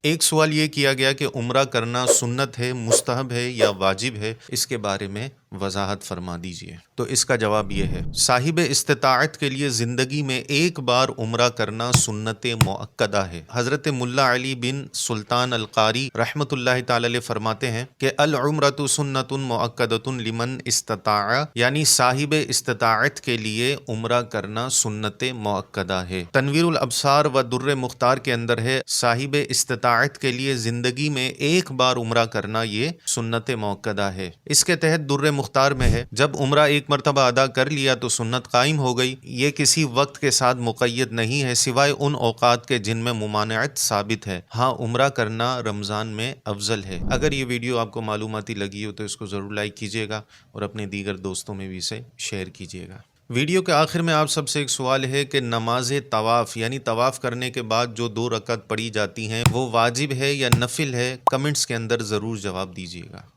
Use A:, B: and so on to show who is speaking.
A: ایک سوال یہ کیا گیا کہ عمرہ کرنا سنت ہے، مستحب ہے یا واجب ہے، اس کے بارے میں وضاحت فرما دیجئے۔ تو اس کا جواب یہ ہے، صاحب استطاعت کے لیے زندگی میں ایک بار عمرہ کرنا سنت مؤکدہ ہے۔ حضرت ملا علی بن سلطان القاری رحمۃ اللہ تعالی علیہ فرماتے ہیں کہ العمرۃ سنت مؤکدۃ لمن استطاع، یعنی صاحب استطاعت کے لیے عمرہ کرنا سنت مؤکدہ ہے۔ تنویر الابصار و در مختار کے اندر ہے، صاحب استطاعت کے لیے زندگی میں ایک بار عمرہ کرنا یہ سنت مؤکدہ ہے۔ اس کے تحت در مختار میں ہے، جب عمرہ ایک مرتبہ ادا کر لیا تو سنت قائم ہو گئی۔ یہ کسی وقت کے ساتھ مقید نہیں ہے سوائے ان اوقات کے جن میں ممانعت ثابت ہے۔ ہاں، عمرہ کرنا رمضان میں افضل ہے۔ اگر یہ ویڈیو آپ کو معلوماتی لگی ہو تو اس کو ضرور لائک کیجیے گا اور اپنے دیگر دوستوں میں بھی اسے شیئر کیجیے گا۔ ویڈیو کے آخر میں آپ سب سے ایک سوال ہے کہ نماز طواف یعنی طواف کرنے کے بعد جو 2 رکعت پڑھی جاتی ہیں وہ واجب ہے یا نفل ہے؟ کمنٹس کے اندر ضرور جواب دیجیے گا۔